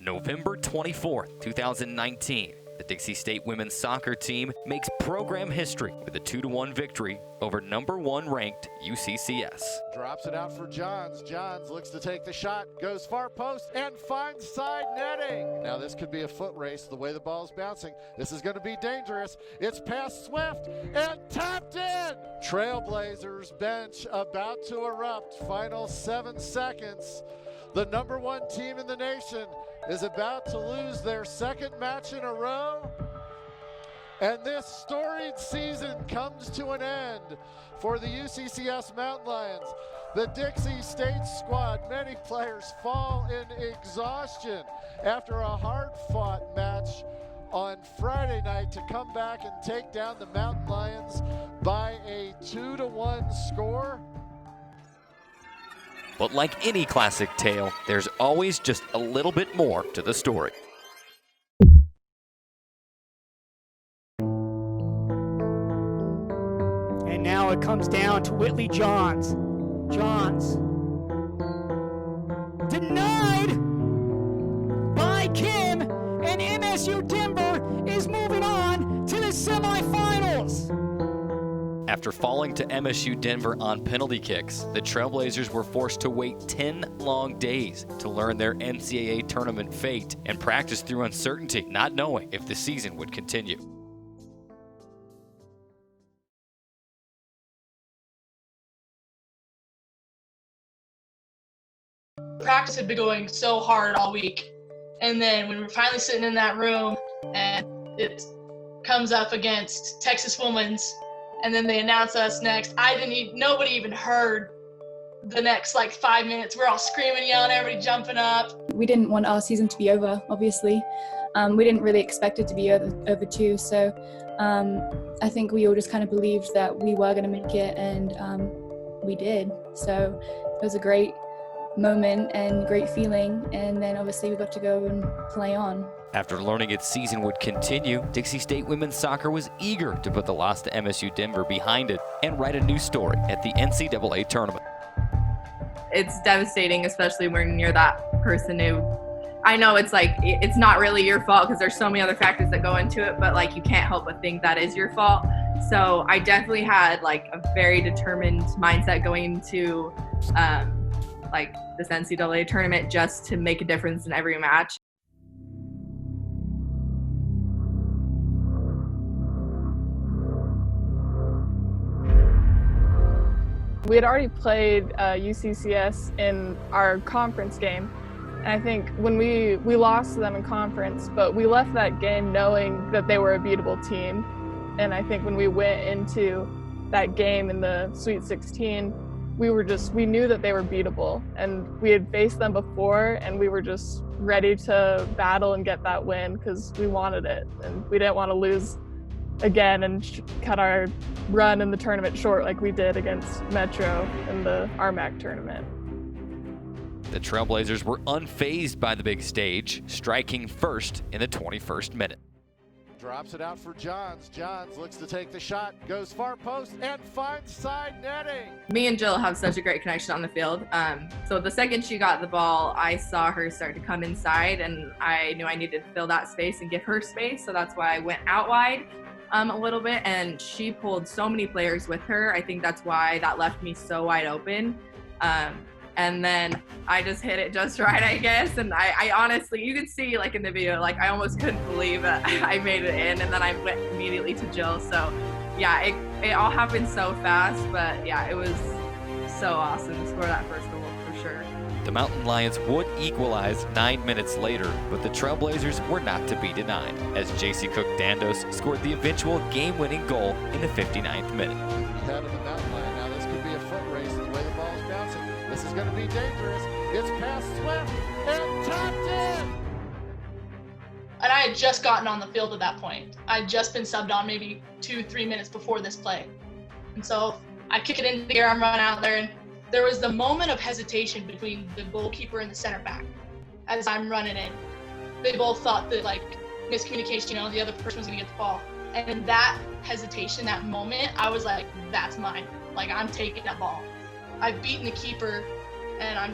November 24th, 2019, the Dixie State women's soccer team makes program history with a 2-1 victory over number 1 ranked UCCS. Drops it out for Johns. Johns looks to take the shot, goes far post, and finds side netting. Now this could be a foot race the way the ball's bouncing. This is going to be dangerous. It's past Swift and tapped in. Trailblazers bench about to erupt. Final 7 seconds. The number 1 team in the nation is about to lose their 2nd match in a row. And this storied season comes to an end for the UCCS Mountain Lions. The Dixie State squad, many players fall in exhaustion after a hard-fought match on Friday night to come back and take down the Mountain Lions by a 2-1 score. But like any classic tale, there's always just a little bit more to the story. And now it comes down to Whitley Johns. Johns. Denied by Kim, and MSU Denver is moving on to the semifinals. After falling to MSU Denver on penalty kicks, the Trailblazers were forced to wait 10 long days to learn their NCAA tournament fate and practice through uncertainty, not knowing if the season would continue. Practice had been going so hard all week, and then when we were finally sitting in that room and it comes up against Texas Women's, and then they announce us next, nobody even heard the next 5 minutes. We're all screaming, yelling, everybody jumping up. We didn't want our season to be over, obviously. We didn't really expect it to be over too, so I think we all just kind of believed that we were going to make it, and we did. So it was a great moment and great feeling, and then obviously we got to go and play on. After learning its season would continue, Dixie State women's soccer was eager to put the loss to MSU Denver behind it and write a new story at the NCAA Tournament. It's devastating, especially when you're that person who, I know it's it's not really your fault because there's so many other factors that go into it, but you can't help but think that is your fault. So I definitely had a very determined mindset going into this NCAA tournament just to make a difference in every match. We had already played UCCS in our conference game, and I think when we lost to them in conference, but we left that game knowing that they were a beatable team. And I think when we went into that game in the Sweet 16, we knew that they were beatable, and we had faced them before, and we were just ready to battle and get that win because we wanted it, and we didn't want to lose again and cut our run in the tournament short like we did against Metro in the RMAC tournament. The Trailblazers were unfazed by the big stage, striking first in the 21st minute. Drops it out for Johns. Johns looks to take the shot, goes far post, and finds side netting. Me and Jill have such a great connection on the field. So the second she got the ball, I saw her start to come inside, and I knew I needed to fill that space and give her space. So that's why I went out wide a little bit, and she pulled so many players with her. I think that's why that left me so wide open. And then I just hit it just right, I guess. And I honestly, you could see in the video, I almost couldn't believe that I made it in. And then I went immediately to Jill. So yeah, it all happened so fast, but yeah, it was so awesome to score that first goal for sure. The Mountain Lions would equalize 9 minutes later, but the Trailblazers were not to be denied, as JC Cook Dandos scored the eventual game-winning goal in the 59th minute. Head of the Mountain Lion. Now this could be a foot race the way the ball's bouncing. This is going to be dangerous. It's past Swift and tapped in. And I had just gotten on the field at that point. I'd just been subbed on maybe 2-3 minutes before this play. And so I kick it into the air, I'm running out there, and there was the moment of hesitation between the goalkeeper and the center back as I'm running in. They both thought that miscommunication, the other person was gonna get the ball. And in that hesitation, that moment, I was like, that's mine. I'm taking that ball. I've beaten the keeper, and I'm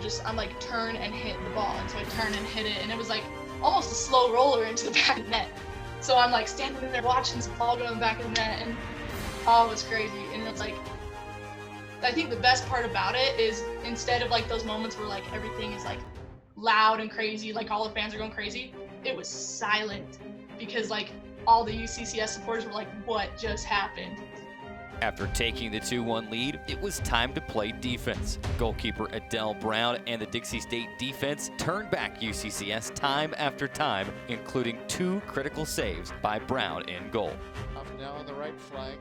turn and hit the ball. And so I turned and hit it, and it was almost a slow roller into the back of the net. So I'm like standing there watching this ball go in the back of the net, and oh, it was crazy. And it's like, I think the best part about it is instead of like those moments where like everything is like loud and crazy, like all the fans are going crazy, it was silent because like all the UCCS supporters were like, what just happened? After taking the 2-1 lead, it was time to play defense. Goalkeeper ADELLE Brown and the Dixie State defense turned back UCCS time after time, including 2 critical saves by Brown in goal. Now on the right flank.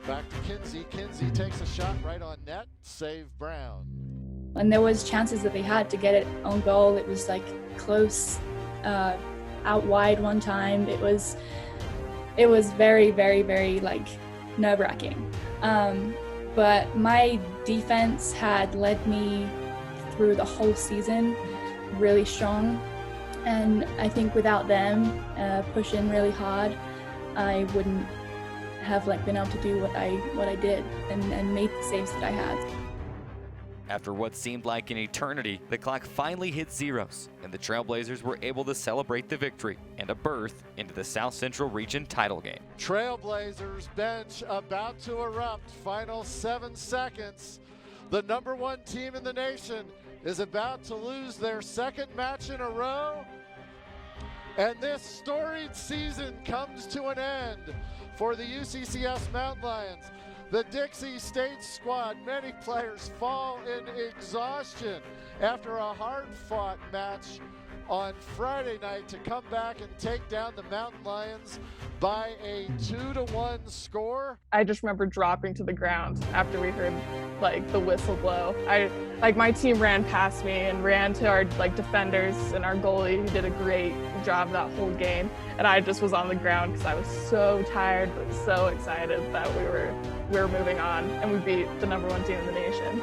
Back to Kinsey. Kinsey takes a shot right on net. Save Brown. And there was chances that they had to get it on goal. It was like close, out wide one time. It was very, very, very like nerve-wracking. But my defense had led me through the whole season really strong. And I think without them pushing really hard, I wouldn't have like been able to do what I did and make the saves that I had. After what seemed like an eternity, the clock finally hit zeros, and the Trailblazers were able to celebrate the victory and a berth into the South Central Region title game. Trailblazers bench about to erupt. Final 7 seconds. The #1 team in the nation is about to lose their 2nd match in a row. And this storied season comes to an end for the UCCS Mountain Lions. The Dixie State squad, many players fall in exhaustion after a hard-fought match on Friday night to come back and take down the Mountain Lions by a 2-1 score. I just remember dropping to the ground after we heard like the whistle blow. My team ran past me and ran to our like defenders and our goalie, who did a great job that whole game. And I just was on the ground because I was so tired but so excited that we were moving on and we beat the #1 team in the nation.